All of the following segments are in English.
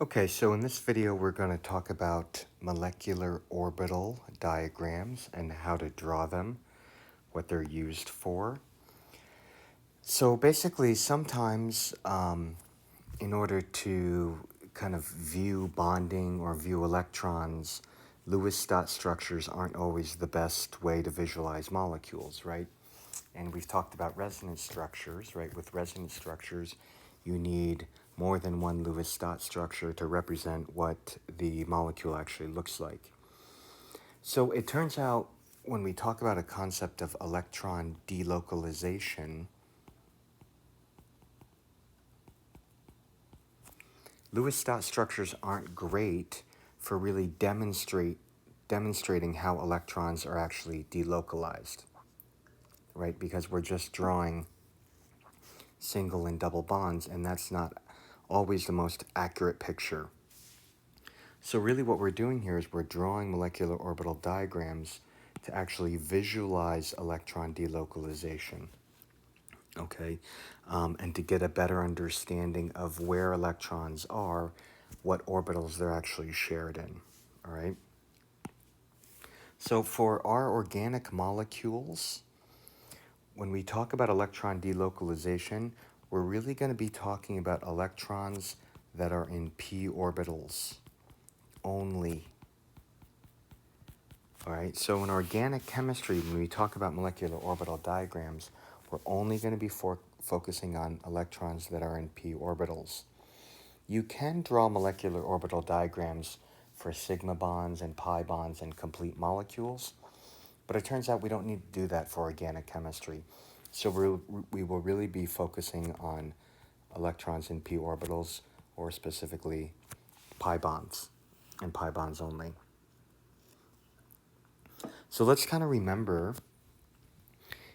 Okay, so in this video we're going to talk about molecular orbital diagrams and how to draw them, what they're used for. So basically sometimes in order to kind of view bonding or view electrons, Lewis dot structures aren't always the best way to visualize molecules, right? And we've talked about resonance structures, right? With resonance structures, you need more than one Lewis dot structure to represent what the molecule actually looks like. So it turns out when we talk about a concept of electron delocalization, Lewis dot structures aren't great for really demonstrating how electrons are actually delocalized, right? Because we're just drawing single and double bonds, and that's not always the most accurate picture. So really what we're doing here is we're drawing molecular orbital diagrams to actually visualize electron delocalization, okay? And to get a better understanding of where electrons are, what orbitals they're actually shared in, all right? So for our organic molecules, when we talk about electron delocalization, we're really going to be talking about electrons that are in p orbitals only. All right, so in organic chemistry, when we talk about molecular orbital diagrams, we're only going to be focusing on electrons that are in p orbitals. You can draw molecular orbital diagrams for sigma bonds and pi bonds and complete molecules, but it turns out we don't need to do that for organic chemistry. So we will really be focusing on electrons in p orbitals, or specifically pi bonds and pi bonds only. So let's kind of remember,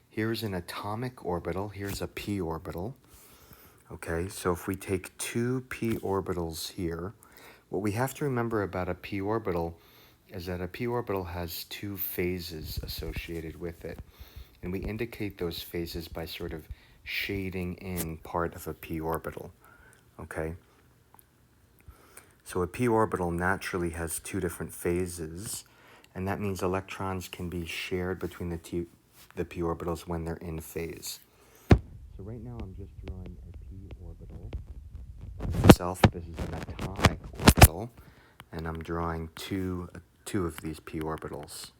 here's an atomic orbital, here's a p orbital. Okay, so if we take two p orbitals here, what we have to remember about a p orbital is that a p orbital has two phases associated with it. And we indicate those phases by sort of shading in part of a p orbital, okay? So a p orbital naturally has two different phases, and that means electrons can be shared between the p orbitals when they're in phase. So right now I'm just drawing a p orbital by itself. This is an atomic orbital, and I'm drawing two of these p orbitals.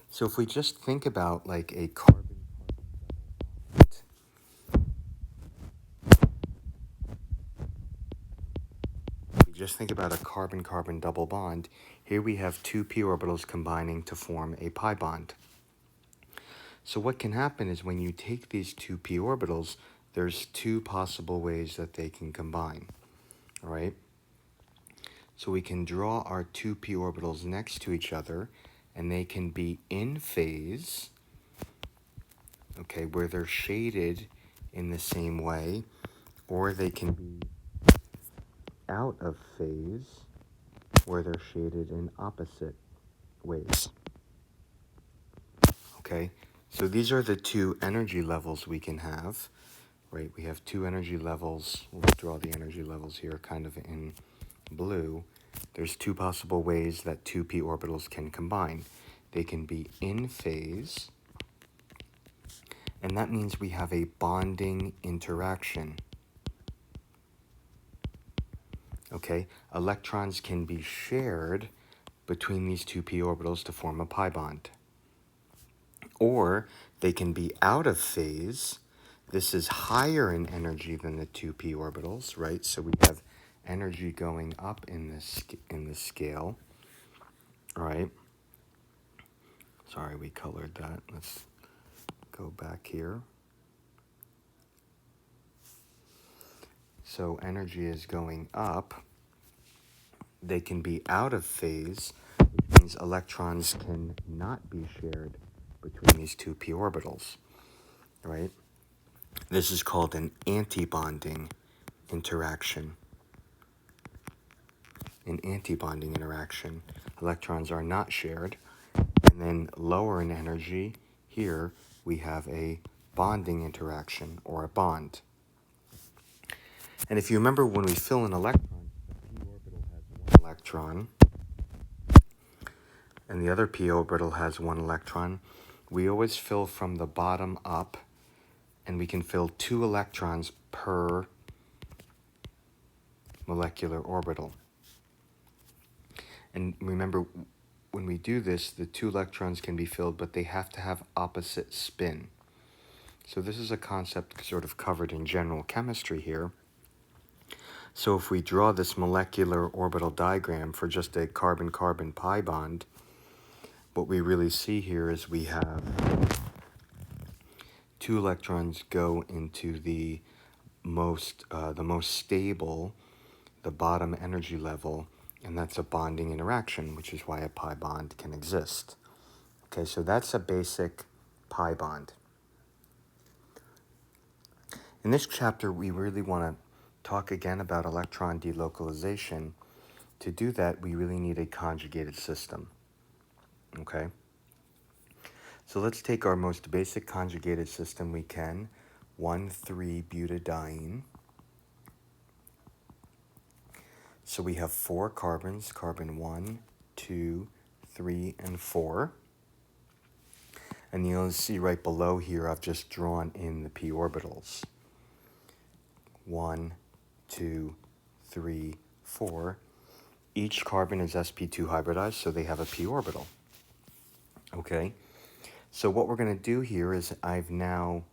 So if we just think about like a carbon-carbon double bond, just think about a carbon-carbon double bond. Here we have two p orbitals combining to form a pi bond. So what can happen is when you take these two p orbitals, there's two possible ways that they can combine, all right? So we can draw our two p orbitals next to each other, and they can be in phase, okay, where they're shaded in the same way, or they can be out of phase, where they're shaded in opposite ways. Okay, so these are the two energy levels we can have, right? We have two energy levels. We'll draw the energy levels here kind of in blue. There's two possible ways that two p orbitals can combine. They can be in phase, and that means we have a bonding interaction. Okay, electrons can be shared between these two p orbitals to form a pi bond. Or they can be out of phase. This is higher in energy than the two p orbitals, right? So we have energy going up in this scale, all right? Sorry, we colored that. Let's go back here. So energy is going up. They can be out of phase, which means electrons can not be shared between these two p orbitals, right? This is called an antibonding interaction. An antibonding interaction. Electrons are not shared. And then lower in energy, here we have a bonding interaction, or a bond. And if you remember, when we fill an electron, the p orbital has one electron, and the other p orbital has one electron. We always fill from the bottom up, and we can fill 2 electrons per molecular orbital. And remember, when we do this, the 2 electrons can be filled, but they have to have opposite spin. So this is a concept sort of covered in general chemistry here. So if we draw this molecular orbital diagram for just a carbon-carbon pi bond, what we really see here is we have 2 electrons go into the most stable, the bottom energy level, and that's a bonding interaction, which is why a pi bond can exist. Okay, so that's a basic pi bond. In this chapter, we really want to talk again about electron delocalization. To do that, we really need a conjugated system. Okay? So let's take our most basic conjugated system we can, 1,3-butadiene. So we have 4 carbons, carbon 1, 2, 3, and 4. And you'll see right below here, I've just drawn in the p orbitals. 1, 2, 3, 4. Each carbon is sp2 hybridized, so they have a p orbital. Okay, so what we're going to do here is I've now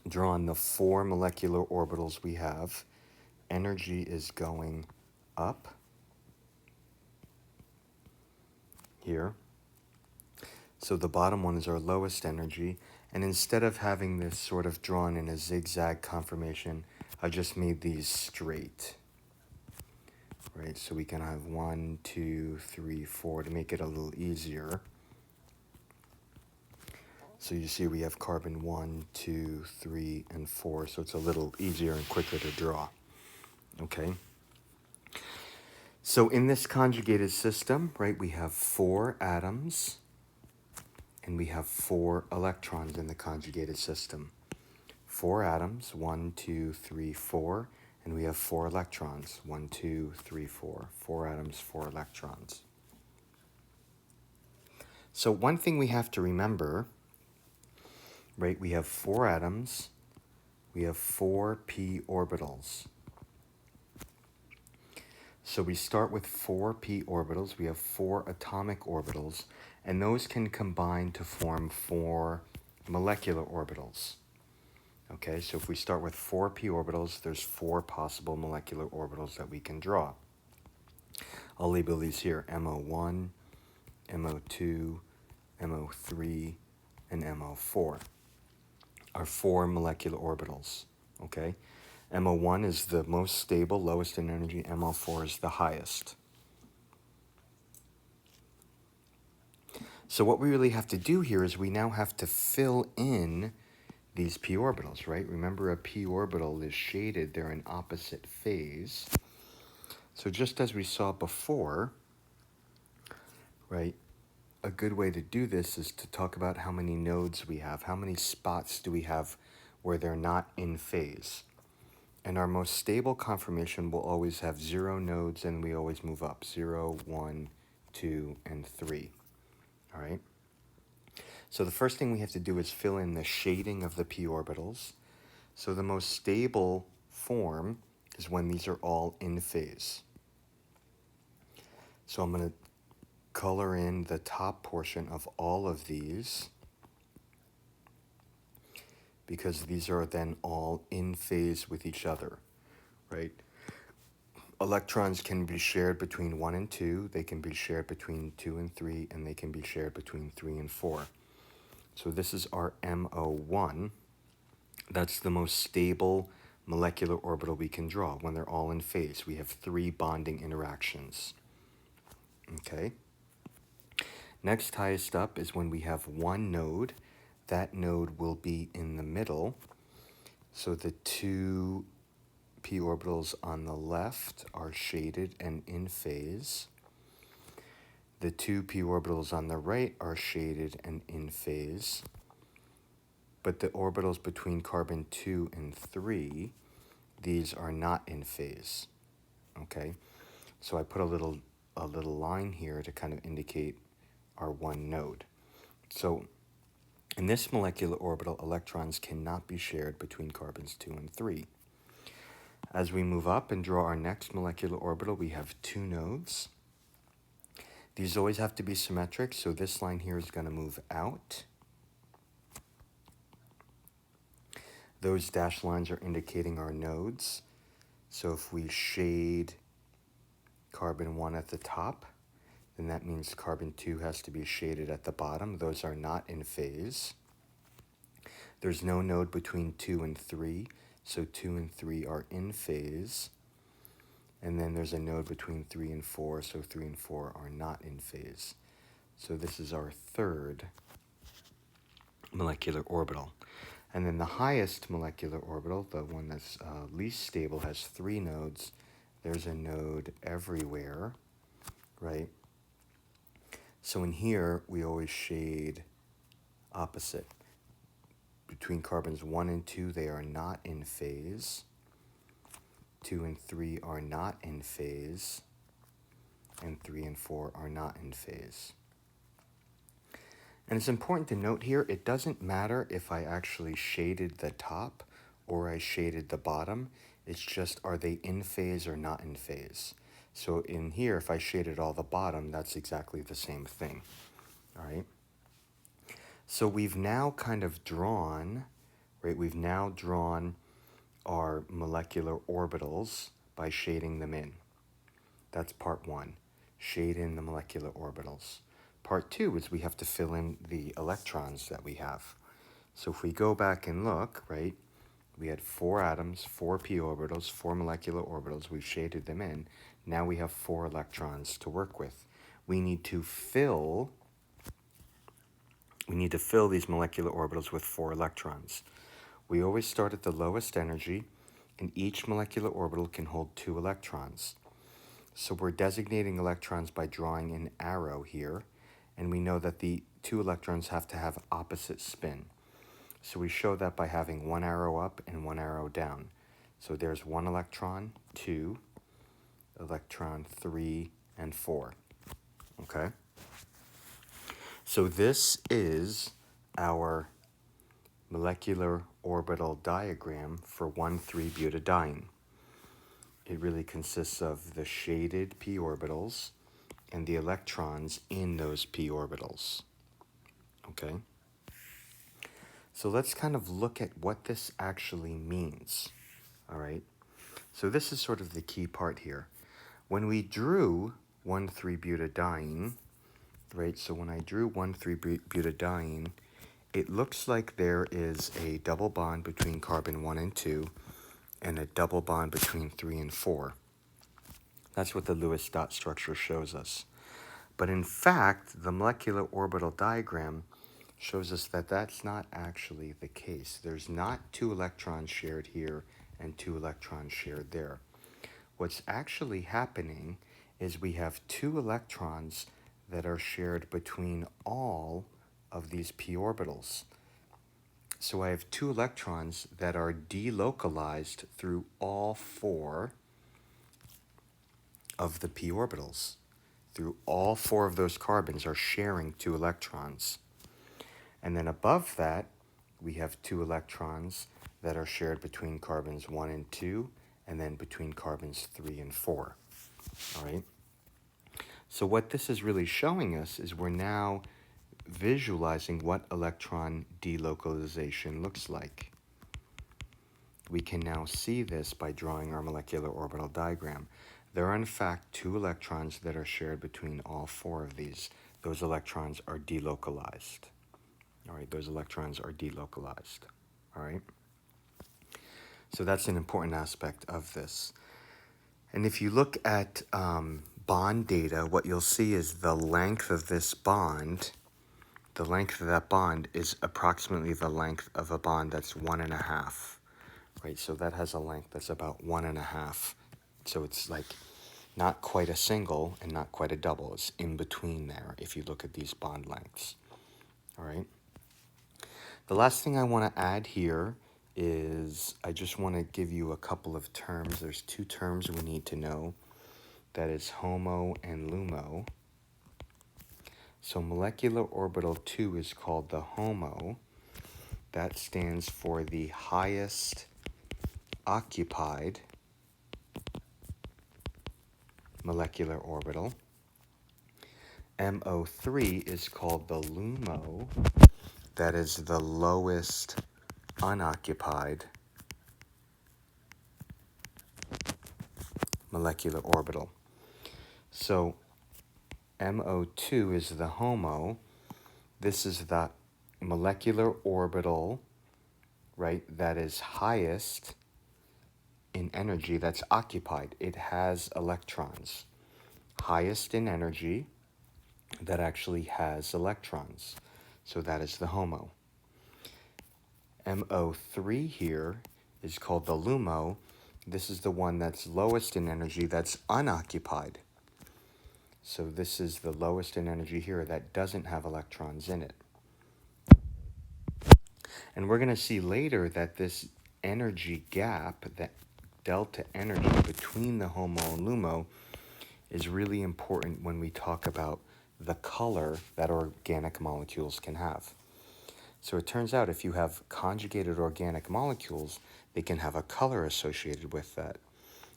drawn the 4 molecular orbitals we have. Energy is going up here. So the bottom one is our lowest energy. And instead of having this sort of drawn in a zigzag conformation, I just made these straight. Right, so we can have 1, 2, 3, 4 to make it a little easier. So you see we have carbon 1, 2, 3, and 4, so it's a little easier and quicker to draw. Okay. So in this conjugated system, right, we have 4 atoms, and we have 4 electrons in the conjugated system. 4 atoms, 1, 2, 3, 4, and we have 4 electrons, 1, 2, 3, 4. 4 atoms, 4 electrons. So one thing we have to remember, right, we have 4 atoms, we have 4 p orbitals. So we start with 4 p orbitals, we have 4 atomic orbitals, and those can combine to form 4 molecular orbitals. Okay, so if we start with 4 p orbitals, there's 4 possible molecular orbitals that we can draw. I'll label these here, MO1, MO2, MO3, and MO4 are 4 molecular orbitals. Okay, MO1 is the most stable, lowest in energy. MO4 is the highest. So what we really have to do here is we now have to fill in these p orbitals, right? Remember, a p orbital is shaded. They're in opposite phase. So just as we saw before, right, a good way to do this is to talk about how many nodes we have. How many spots do we have where they're not in phase? And our most stable conformation will always have 0 nodes, and we always move up. 0, 1, 2, and 3. All right? So the first thing we have to do is fill in the shading of the p orbitals. So the most stable form is when these are all in phase. So I'm going to color in the top portion of all of these, because these are then all in phase with each other, right? Electrons can be shared between 1 and 2, they can be shared between 2 and 3, and they can be shared between 3 and 4. So this is our MO1. That's the most stable molecular orbital we can draw when they're all in phase. We have 3 bonding interactions. Okay. Next highest up is when we have 1 node. That node will be in the middle. So the 2 p orbitals on the left are shaded and in phase. The 2 p orbitals on the right are shaded and in phase. But the orbitals between carbon 2 and 3 these are not in phase, okay? So I put a little line here to kind of indicate our one node. So in this molecular orbital, electrons cannot be shared between carbons 2 and 3. As we move up and draw our next molecular orbital, we have 2 nodes. These always have to be symmetric, so this line here is going to move out. Those dashed lines are indicating our nodes. So if we shade carbon 1 at the top, then that means carbon 2 has to be shaded at the bottom. Those are not in phase. There's no node between 2 and 3, so 2 and 3 are in phase. And then there's a node between 3 and 4, so 3 and 4 are not in phase. So this is our third molecular orbital. And then the highest molecular orbital, the one that's least stable, has 3 nodes. There's a node everywhere, right? So in here, we always shade opposite. Between carbons 1 and 2, they are not in phase. 2 and 3 are not in phase. And 3 and 4 are not in phase. And it's important to note here, it doesn't matter if I actually shaded the top or I shaded the bottom. It's just, are they in phase or not in phase? So in here, if I shaded all the bottom, that's exactly the same thing, all right? So we've now kind of drawn, right? We've now drawn our molecular orbitals by shading them in. That's part 1, shade in the molecular orbitals. Part 2 is we have to fill in the electrons that we have. So if we go back and look, right, we had 4 atoms, 4 p orbitals, 4 molecular orbitals. We've shaded them in. Now we have 4 electrons to work with. We need to fill these molecular orbitals with 4 electrons. We always start at the lowest energy, and each molecular orbital can hold 2 electrons. So we're designating electrons by drawing an arrow here, and we know that the 2 electrons have to have opposite spin. So we show that by having 1 arrow up and 1 arrow down. So there's 1 electron, 2, electron 3, and 4. Okay? So this is our molecular orbital diagram for 1,3-butadiene. It really consists of the shaded p orbitals and the electrons in those p orbitals. Okay? So let's kind of look at what this actually means. All right? So this is sort of the key part here. When we drew 1,3-butadiene, right? So when I drew 1,3-butadiene, it looks like there is a double bond between carbon 1 and 2 and a double bond between 3 and 4. That's what the Lewis dot structure shows us. But in fact, the molecular orbital diagram shows us that that's not actually the case. There's not 2 electrons shared here and 2 electrons shared there. What's actually happening is we have 2 electrons that are shared between all of these p orbitals. So I have 2 electrons that are delocalized through all 4 of the p orbitals. Through all 4 of those carbons are sharing 2 electrons. And then above that, we have 2 electrons that are shared between carbons 1 and 2, and then between carbons 3 and 4. All right? So what this is really showing us is we're now visualizing what electron delocalization looks like. We can now see this by drawing our molecular orbital diagram. There are in fact 2 electrons that are shared between all 4 of these. Those electrons are delocalized. All right, those electrons are delocalized. All right? So that's an important aspect of this. And if you look at bond data, what you'll see is the length of this bond, the length of that bond is approximately the length of a bond that's 1.5, right? So that has a length that's about 1.5. So it's like not quite a single and not quite a double. It's in between there if you look at these bond lengths, all right? The last thing I want to add here is I just want to give you a couple of terms. There's two terms we need to know. That is Homo and Lumo. So molecular orbital 2 is called the Homo. That stands for the highest occupied molecular orbital. MO3 is called the Lumo. That is the lowest unoccupied molecular orbital. So MO2 is the Homo. This is the molecular orbital, right, that is highest in energy, that's occupied. It has electrons. Highest in energy that actually has electrons. So that is the Homo. MO3 here is called the Lumo. This is the one that's lowest in energy, that's unoccupied. So this is the lowest in energy here that doesn't have electrons in it. And we're going to see later that this energy gap, that delta energy between the Homo and Lumo, is really important when we talk about the color that organic molecules can have. So it turns out if you have conjugated organic molecules, they can have a color associated with that.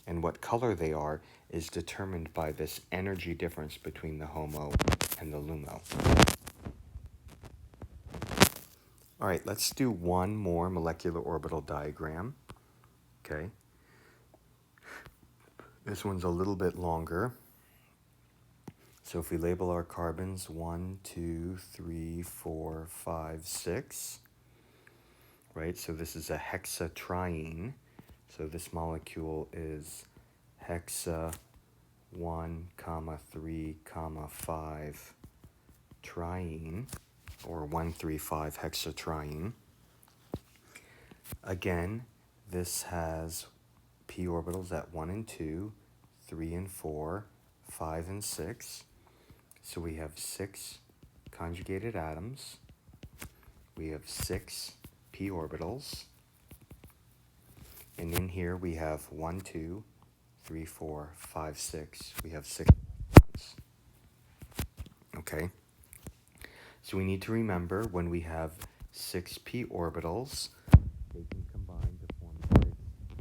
And what color they are is determined by this energy difference between the Homo and the Lumo. All right, let's do one more molecular orbital diagram. Okay. This one's a little bit longer. So if we label our carbons 1, 2, 3, 4, 5, 6, right? So this is a hexatriene. So this molecule is hexa 1, 3, 5 triene, or 1,3,5 hexatriene. Again, this has p orbitals at 1 and 2, 3 and 4, 5 and 6. So we have 6 conjugated atoms. We have 6 p orbitals. And in here we have 1, 2, 3, 4, 5, 6. We have 6 electrons. Okay? So we need to remember when we have 6 p orbitals, they can combine to form 6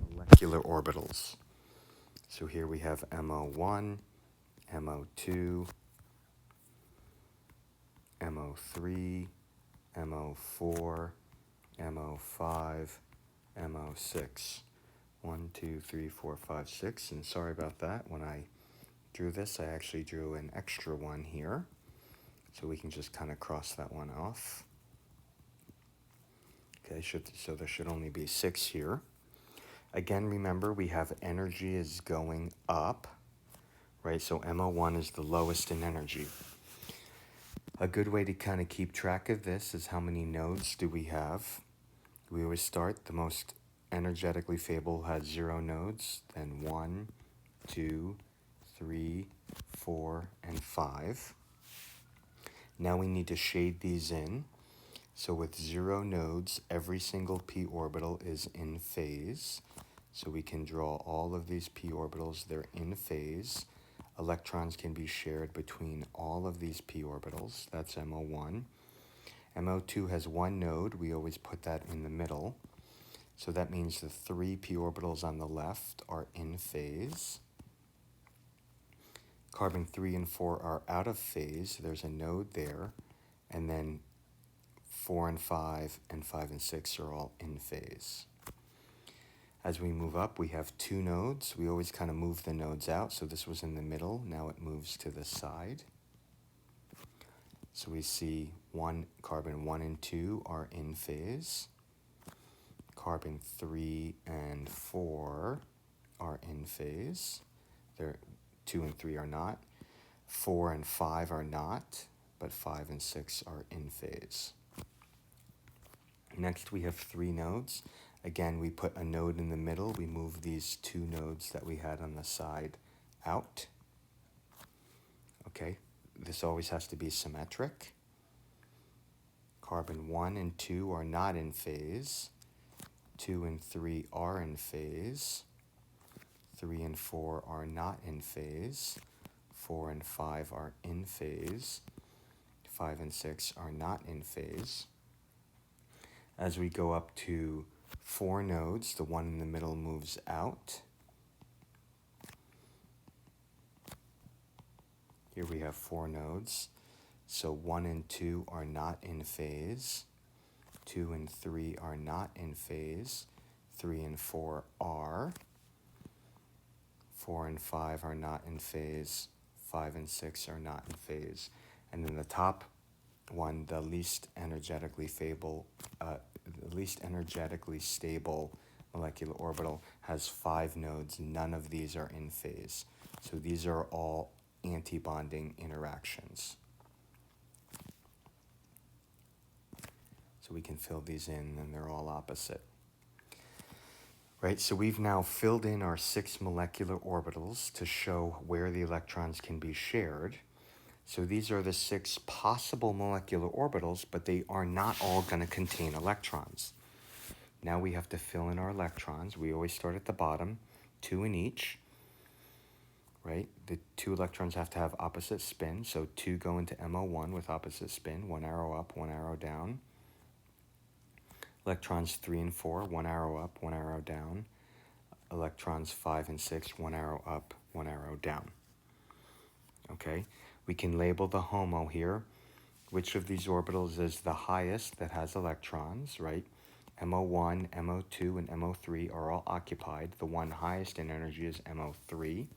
molecular orbitals. So here we have MO1, MO2, MO3, MO4, MO5, MO6. 1, 2, 3, 4, 5, 6. And sorry about that. When I drew this, I actually drew an extra one here. So we can just kind of cross that one off. Okay, so there should only be 6 here. Again, remember we have energy is going up, right? So MO1 is the lowest in energy. A good way to kind of keep track of this is how many nodes do we have. We always start, the most energetically stable has 0 nodes, then 1, 2, 3, 4, and 5. Now we need to shade these in. So with 0 nodes, every single p orbital is in phase. So we can draw all of these p orbitals, they're in phase. Electrons can be shared between all of these p orbitals, that's MO1. MO2 has 1 node, we always put that in the middle. So that means the 3 p orbitals on the left are in phase. Carbon 3 and 4 are out of phase, there's a node there. And then 4 and 5 and 5 and 6 are all in phase. As we move up, we have 2 nodes. We always kind of move the nodes out. So this was in the middle. Now it moves to the side. So we see carbon 1 and 2 are in phase. Carbon 3 and 4 are in phase. 2 and 3 are not. 4 and 5 are not, but 5 and 6 are in phase. Next, we have 3 nodes. Again, we put a node in the middle. We move these 2 nodes that we had on the side out. Okay, this always has to be symmetric. Carbon 1 and 2 are not in phase. 2 and 3 are in phase. 3 and 4 are not in phase. 4 and 5 are in phase. 5 and 6 are not in phase. As we go up to 4 nodes, the one in the middle moves out. Here we have 4 nodes. So 1 and 2 are not in phase. 2 and 3 are not in phase. 3 and 4 are. 4 and 5 are not in phase. 5 and 6 are not in phase. And then the top one, the least energetically stable molecular orbital, has 5 nodes. None of these are in phase. So these are all antibonding interactions. So we can fill these in, and they're all opposite. Right, so we've now filled in our 6 molecular orbitals to show where the electrons can be shared. So these are the 6 possible molecular orbitals, but they are not all going to contain electrons. Now we have to fill in our electrons. We always start at the bottom, 2 in each. Right, the 2 electrons have to have opposite spin, so 2 go into MO1 with opposite spin, 1 arrow up, 1 arrow down. Electrons 3 and 4, 1 arrow up, 1 arrow down. Electrons 5 and 6, 1 arrow up, 1 arrow down. Okay, we can label the HOMO here. Which of these orbitals is the highest that has electrons, right? MO1, MO2, and MO3 are all occupied. The one highest in energy is MO3.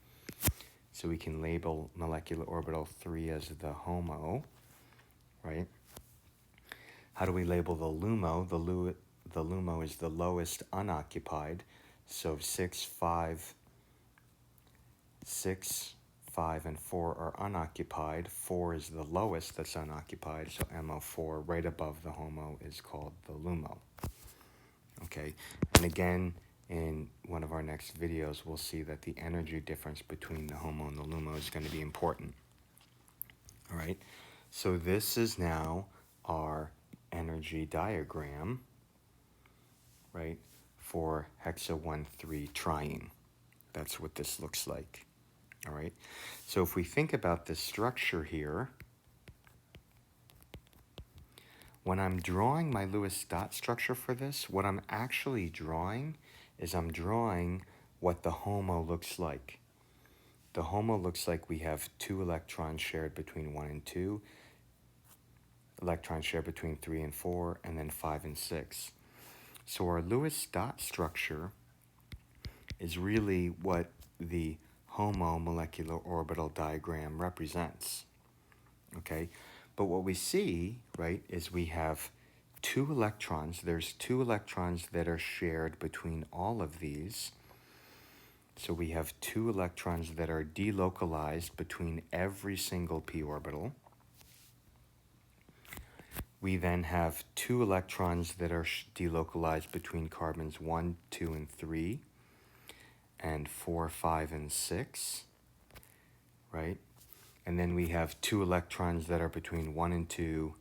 So we can label molecular orbital 3 as the HOMO, right? How do we label the LUMO? The LUMO is the lowest unoccupied. So 6, 5, and 4 are unoccupied. 4 is the lowest that's unoccupied. So MO4, right above the HOMO, is called the LUMO. Okay, and again, in one of our next videos, we'll see that the energy difference between the HOMO and the LUMO is going to be important. All right, so this is now our energy diagram, right, for hexa 1,3 triene. That's what this looks like. All right, so if we think about this structure here, when I'm drawing my Lewis dot structure for this, what I'm actually drawing is I'm drawing what the HOMO looks like. The HOMO looks like we have 2 electrons shared between 1 and 2, electrons shared between 3 and 4, and then 5 and 6. So our Lewis dot structure is really what the HOMO molecular orbital diagram represents. Okay, but what we see, right, is we have 2 electrons. There's 2 electrons that are shared between all of these. So we have 2 electrons that are delocalized between every single p orbital. We then have 2 electrons that are delocalized between carbons 1, 2, and 3, and 4, 5, and 6, right? And then we have 2 electrons that are between 1 and 2,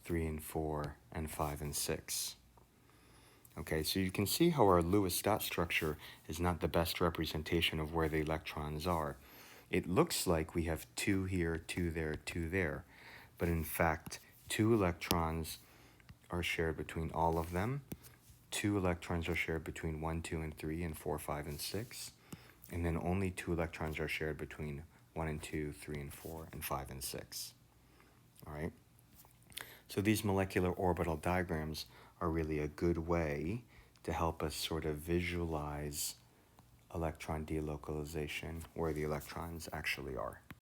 3 and 4, and 5 and 6. Okay, so you can see how our Lewis dot structure is not the best representation of where the electrons are. It looks like we have 2 here, 2 there, 2 there, but in fact, 2 electrons are shared between all of them. 2 electrons are shared between 1, 2, and 3, and 4, 5, and 6. And then only 2 electrons are shared between 1 and 2, 3 and 4, and 5 and 6. All right? So these molecular orbital diagrams are really a good way to help us sort of visualize electron delocalization, where the electrons actually are.